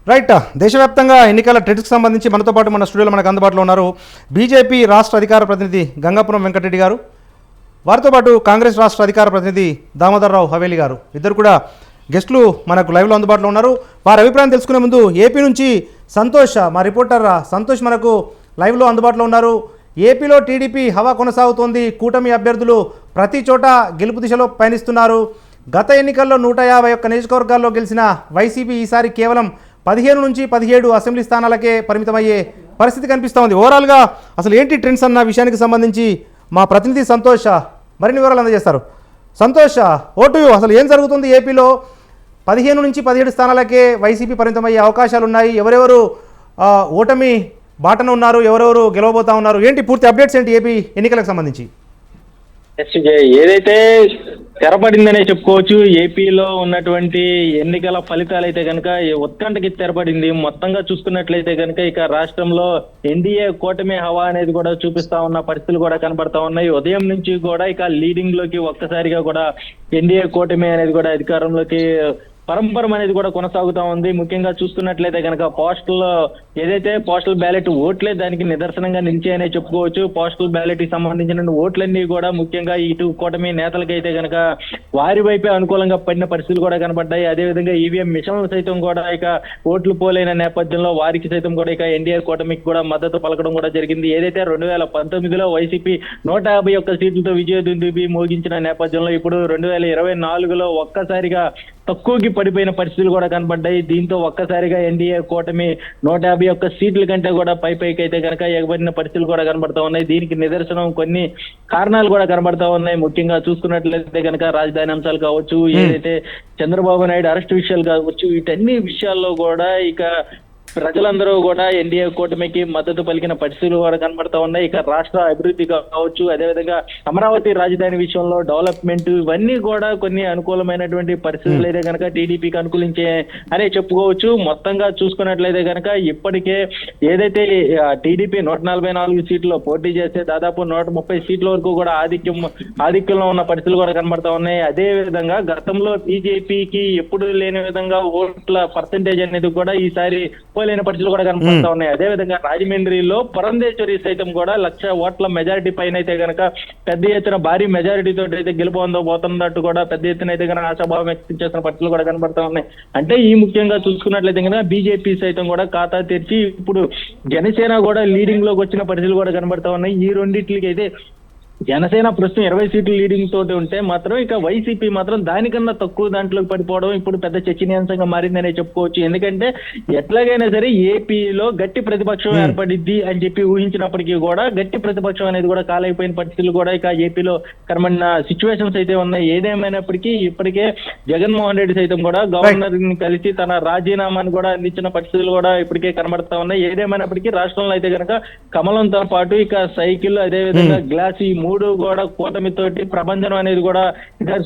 Right. దేశవ్యాప్తంగా ఎన్నికల ట్రెండ్స్కి సంబంధించి మనతో పాటు మన స్టూడియోలో మనకు అందుబాటులో ఉన్నారు బీజేపీ రాష్ట్ర అధికార ప్రతినిధి గంగాపురం వెంకటరెడ్డి గారు. వారితో పాటు కాంగ్రెస్ రాష్ట్ర అధికార ప్రతినిధి దామోదర్రావు హవేలి గారు. ఇద్దరు కూడా గెస్టులు మనకు లైవ్లో అందుబాటులో ఉన్నారు. వారి అభిప్రాయం తెలుసుకునే ముందు ఏపీ నుంచి సంతోష్, మా రిపోర్టర్ సంతోష్ మనకు లైవ్లో అందుబాటులో ఉన్నారు. ఏపీలో టీడీపీ హవా కొనసాగుతోంది. కూటమి అభ్యర్థులు ప్రతి చోట గెలుపు దిశలో పయనిస్తున్నారు. గత ఎన్నికల్లో 151 నియోజకవర్గాల్లో గెలిచిన వైసీపీ ఈసారి కేవలం 15 నుంచి 17 అసెంబ్లీ స్థానాలకే పరిమితమయ్యే పరిస్థితి కనిపిస్తూ ఉంది. ఓవరాల్గా అసలు ఏంటి ట్రెండ్స్ అన్న విషయానికి సంబంధించి మా ప్రతినిధి సంతోష్ మరిన్ని వివరాలు అందజేస్తారు. సంతోష్, ఓటు అసలు ఏం జరుగుతుంది? ఏపీలో 15 నుంచి 17 స్థానాలకే వైసీపీ పరిమితమయ్యే అవకాశాలు ఉన్నాయి. ఎవరెవరు ఓటమి బాటన ఉన్నారు, ఎవరెవరు గెలవబోతా ఉన్నారు, ఏంటి పూర్తి అప్డేట్స్ ఏంటి ఏపీ ఎన్నికలకు సంబంధించి? ఏదైతే తెరపడిందనే చెప్పుకోవచ్చు. ఏపీలో ఉన్నటువంటి ఎన్నికల ఫలితాలు అయితే కనుక ఉత్కంఠకి తెరపడింది. మొత్తంగా చూసుకున్నట్లయితే కనుక ఇక రాష్ట్రంలో ఎన్డీఏ కూటమి హవా అనేది కూడా చూపిస్తా ఉన్న పరిస్థితులు కూడా కనబడతా ఉన్నాయి. ఉదయం నుంచి కూడా ఇక లీడింగ్ లోకి ఒక్కసారిగా కూడా ఎన్డీఏ కూటమి అనేది కూడా అధికారంలోకి పరంపరం అనేది కూడా కొనసాగుతా ఉంది. ముఖ్యంగా చూస్తున్నట్లయితే కనుక ఏదైతే పోస్టల్ బ్యాలెట్ ఓట్లే దానికి నిదర్శనంగా నిలిచాయనే చెప్పుకోవచ్చు. పోస్టల్ బ్యాలెట్ కి సంబంధించిన ఓట్లన్నీ కూడా ముఖ్యంగా ఇటు కూటమి నేతలకైతే కనుక వారి వైపే అనుకూలంగా పడిన పరిస్థితులు కూడా కనబడ్డాయి. అదేవిధంగా ఈవీఎం మిషన్లు సైతం కూడా ఇక ఓట్లు పోలైన నేపథ్యంలో వారికి సైతం కూడా ఇక ఎన్డీఏ కూటమికి కూడా మద్దతు పలకడం కూడా జరిగింది. ఏదైతే 2019లో వైసీపీ 151 సీట్లతో విజయదుందుబి మోగించిన నేపథ్యంలో ఇప్పుడు 2024లో ఒక్కసారిగా తక్కువకి పడిపోయిన పరిస్థితులు కూడా కనబడ్డాయి. దీంతో ఒక్కసారిగా ఎన్డీఏ కూటమి 151 సీట్ల కంటే కూడా పైకి అయితే కనుక ఎగబడిన పరిస్థితులు కూడా కనబడతా ఉన్నాయి. దీనికి నిదర్శనం కొన్ని కారణాలు కూడా కనబడతా ఉన్నాయి. ముఖ్యంగా చూసుకున్నట్లయితే కనుక రాజధాని అంశాలు కావచ్చు, ఏదైతే చంద్రబాబు నాయుడు అరెస్ట్ విషయాలు కావచ్చు, వీటన్ని విషయాల్లో కూడా ఇక ప్రజలందరూ కూడా ఎన్డీఏ కూటమికి మద్దతు పలికిన పరిస్థితులు కూడా కనబడతా ఉన్నాయి. ఇక రాష్ట్ర అభివృద్ధి కావచ్చు, అదేవిధంగా అమరావతి రాజధాని విషయంలో డెవలప్మెంట్, ఇవన్నీ కూడా కొన్ని అనుకూలమైనటువంటి పరిస్థితులు అయితే కనుక టీడీపీకి అనుకూలించే అనే చెప్పుకోవచ్చు. మొత్తంగా చూసుకున్నట్లయితే కనుక ఇప్పటికే ఏదైతే టీడీపీ 144 సీట్లు పోటీ చేస్తే దాదాపు 130 సీట్ల వరకు కూడా ఆధిక్యంలో ఉన్న పరిస్థితులు కూడా కనబడతా ఉన్నాయి. అదే విధంగా గతంలో బీజేపీకి ఎప్పుడు లేని విధంగా ఓట్ల పర్సంటేజ్ అనేది కూడా ఈసారి లేని పరిస్థితులు కూడా కనపడతా ఉన్నాయి. అదే విధంగా రాజమండ్రిలో పురంధేశ్వరి సైతం కూడా 1,00,000 ఓట్ల మెజారిటీ పైన అయితే కనుక పెద్ద ఎత్తున భారీ మెజారిటీతో అయితే గెలుపొందబోతున్నట్టు కూడా పెద్ద ఎత్తున అయితే కనుక ఆశాభావం వ్యక్తం చేస్తున్న పరిస్థితులు కూడా కనబడతా ఉన్నాయి. అంటే ఈ ముఖ్యంగా చూసుకున్నట్లయితే కనుక బీజేపీ సైతం కూడా ఖాతా తెరిచి ఇప్పుడు జనసేన కూడా లీడింగ్ లోకి వచ్చిన పరిస్థితులు కూడా కనబడతా ఉన్నాయి. ఈ రెండింటికి అయితే జనసేన ప్రస్తుతం 20 సీట్లు లీడింగ్ తోటి ఉంటే మాత్రం ఇక వైసీపీ మాత్రం దానికన్నా తక్కువ దాంట్లోకి పడిపోవడం ఇప్పుడు పెద్ద చర్చనీయాంశంగా మారిందనే చెప్పుకోవచ్చు. ఎందుకంటే ఎట్లాగైనా సరే ఏపీలో గట్టి ప్రతిపక్షం ఏర్పడిద్ది అని చెప్పి ఊహించినప్పటికీ కూడా గట్టి ప్రతిపక్షం అనేది కూడా కాలైపోయిన పరిస్థితులు కూడా ఇక ఏపీలో కనబడిన సిచ్యువేషన్స్ అయితే ఉన్నాయి. ఏదేమైనప్పటికీ ఇప్పటికే జగన్మోహన్ రెడ్డి సైతం కూడా గవర్నర్ ని కలిసి తన రాజీనామాను కూడా అందించిన పరిస్థితులు కూడా ఇప్పటికే కనబడతా ఉన్నాయి. ఏదేమైనప్పటికీ రాష్ట్రంలో అయితే కనుక కమలంతో పాటు ఇక సైకిల్, అదేవిధంగా గ్లాస్, ఈ మూడు కూడా కూటమితోటి ప్రబంధనం అనేది కూడా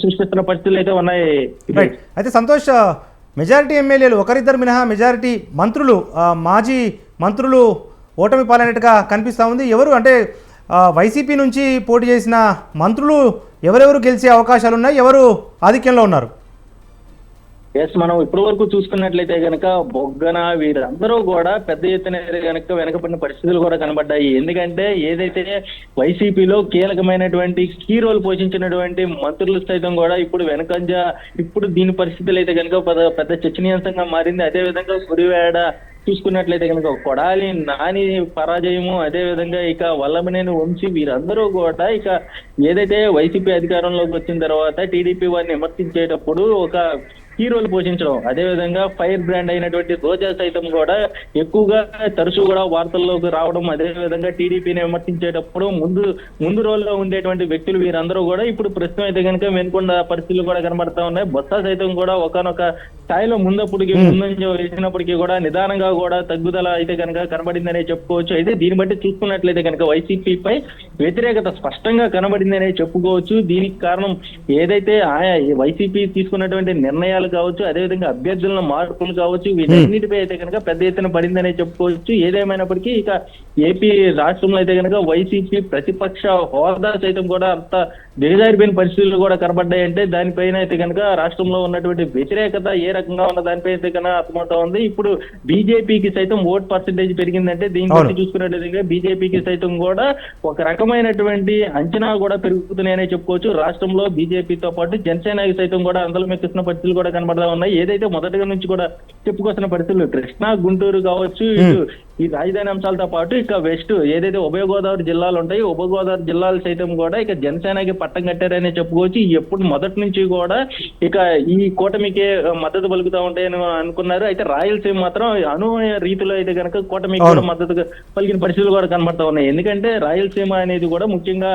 సృష్టిస్తున్న పరిస్థితులు అయితే ఉన్నాయి. అయితే సంతోష్, మెజారిటీ ఎమ్మెల్యేలు ఒకరిద్దరు మినహా మెజారిటీ మంత్రులు, మాజీ మంత్రులు ఓటమి పాలైనట్టుగా కనిపిస్తూ ఉంది. ఎవరు అంటే వైసీపీ నుంచి పోటీ చేసిన మంత్రులు ఎవరెవరు గెలిచే అవకాశాలు ఉన్నాయి, ఎవరు ఆధిక్యంలో ఉన్నారు? మనం ఇప్పటి వరకు చూసుకున్నట్లయితే కనుక బొగ్గన వీరందరూ కూడా పెద్ద ఎత్తున కనుక వెనకబడిన పరిస్థితులు కూడా కనబడ్డాయి. ఎందుకంటే ఏదైతే వైసీపీలో కీలకమైనటువంటి కీ రోల్ పోషించినటువంటి మంత్రులు సైతం కూడా ఇప్పుడు దీని పరిస్థితులు అయితే కనుక పెద్ద చర్చనీయాంశంగా మారింది. అదేవిధంగా గుడివాడ చూసుకున్నట్లయితే కనుక కొడాలి నాని పరాజయము, అదే విధంగా ఇక వల్లభనేని వంశీ వీరందరూ కూడా ఇక ఏదైతే వైసీపీ అధికారంలోకి వచ్చిన తర్వాత టీడీపీ వారిని విమర్శించేటప్పుడు ఒక కీ రోల్ పోషించడం, అదేవిధంగా ఫైర్ బ్రాండ్ అయినటువంటి రోజా సైతం కూడా ఎక్కువగా తరచూ కూడా వార్తల్లోకి రావడం, అదేవిధంగా టీడీపీని విమర్శించేటప్పుడు ముందు రోజుల్లో ఉండేటువంటి వ్యక్తులు వీరందరూ కూడా ఇప్పుడు ప్రస్తుతం అయితే కనుక వెనుకొండ పరిస్థితులు కూడా కనబడతా ఉన్నాయి. బొత్స సైతం కూడా ఒకనొక స్థాయిలో ముందంజ వేసినప్పటికీ కూడా నిదానంగా కూడా తగ్గుదల అయితే కనుక కనబడిందనే చెప్పుకోవచ్చు. అయితే దీన్ని బట్టి చూసుకున్నట్లయితే కనుక వైసీపీపై వ్యతిరేకత స్పష్టంగా కనబడిందనే చెప్పుకోవచ్చు. దీనికి కారణం ఏదైతే వైసీపీ తీసుకున్నటువంటి నిర్ణయాలు నిర్ణయాలు కావచ్చు, అదేవిధంగా అభ్యర్థుల మార్పులు కావచ్చు, వీటన్నిటిపై అయితే కనుక పెద్ద ఎత్తున పడిందనే చెప్పుకోవచ్చు. ఏదేమైనప్పటికీ ఇక ఏపీ రాష్ట్రంలో అయితే కనుక వైసీపీ ప్రతిపక్ష హోదా సైతం కూడా అంత దిగజారిపోయిన పరిస్థితులు కూడా కనబడ్డాయంటే దానిపైన అయితే కనుక రాష్ట్రంలో ఉన్నటువంటి వ్యతిరేకత ఏ రకంగా ఉన్న దానిపై అయితే కనుక అర్థమవుతా ఉంది. ఇప్పుడు బీజేపీకి సైతం ఓట్ పర్సెంటేజ్ పెరిగిందంటే దీన్ని చూసుకున్నట్లయితే బీజేపీకి సైతం కూడా ఒక రకమైనటువంటి అంచనా కూడా పెరుగుతున్నాయనే చెప్పుకోవచ్చు. రాష్ట్రంలో బీజేపీతో పాటు జనసేనకి సైతం కూడా అందలం ఎక్కిస్తున్న పరిస్థితులు కూడా కనబడతా ఉన్నాయి. ఏదైతే మొదటిగా నుంచి కూడా చెప్పుకొస్తున్న పరిస్థితులు కృష్ణా, గుంటూరు కావచ్చు, ఇటు ఈ రాజధాని అంశాలతో పాటు ఇక వెస్ట్ ఏదైతే ఉభయ గోదావరి జిల్లాలు ఉంటాయి, ఉభయ గోదావరి జిల్లాలు సైతం కూడా ఇక జనసేనకి పట్టం కట్టారనే చెప్పుకోవచ్చు. ఎప్పుడు మొదటి నుంచి కూడా ఇక ఈ కూటమికి మద్దతు పలుకుతా ఉంటాయని అనుకున్నారు. అయితే రాయలసీమ మాత్రం అనూహ్య రీతిలో అయితే కనుక కూటమికి కూడా మద్దతు పలికిన పరిస్థితులు కూడా కనబడతా ఉన్నాయి. ఎందుకంటే రాయలసీమ అనేది కూడా ముఖ్యంగా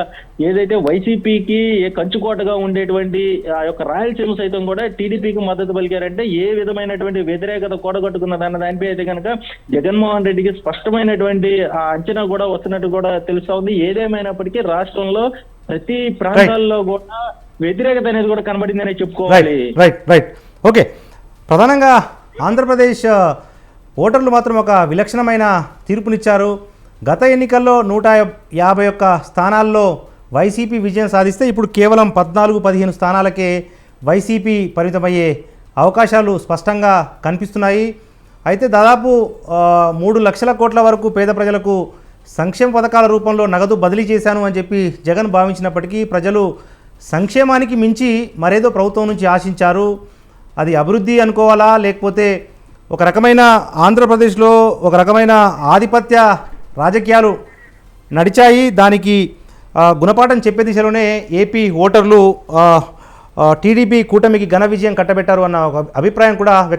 ఏదైతే వైసీపీకి కంచుకోటగా ఉండేటువంటి ఆ యొక్క రాయలసీమ సైతం కూడా టీడీపీకి మద్దతు పలికారంటే ఏ విధమైనటువంటి వ్యతిరేకత కూడగట్టుకున్నదన్న దానిపై అయితే కనుక జగన్మోహన్ రెడ్డికి స్పష్టమైనటువంటి ఆ అంచనా కూడా వస్తున్నట్టు కూడా తెలుస్తా ఉంది. ఏదేమైనప్పటికీ రాష్ట్రంలో ప్రతి ప్రాంతాల్లో కూడా వ్యతిరేకత అనేది కూడా కనబడిందనే చెప్పుకోవాలి. Right okay. ప్రధానంగా ఆంధ్రప్రదేశ్ ఓటర్లు మాత్రం ఒక విలక్షణమైన తీర్పునిచ్చారు. గత ఎన్నికల్లో 151 స్థానాల్లో వైసీపీ విజయం సాధిస్తే ఇప్పుడు కేవలం 14-15 స్థానాలకే వైసీపీ పరిమితమయ్యే అవకాశాలు స్పష్టంగా కనిపిస్తున్నాయి. అయితే దాదాపు 3 లక్షల కోట్ల వరకు పేద ప్రజలకు సంక్షేమ పథకాల రూపంలో నగదు బదిలీ చేశాను అని చెప్పి జగన్ భావించినప్పటికీ ప్రజలు సంక్షేమానికి మించి మరేదో ప్రభుత్వం నుంచి ఆశించారు. అది అభివృద్ధి అనుకోవాలా, లేకపోతే ఒక రకమైన ఆంధ్రప్రదేశ్లో ఒక రకమైన ఆధిపత్య రాజకీయాలు నడిచాయి. దానికి గుణపాఠం చెప్పే దిశలోనే ఏపీ ఓటర్లు టీడీపీ కూటమికి ఘన విజయం కట్టబెట్టారు అన్న ఒక అభిప్రాయం కూడా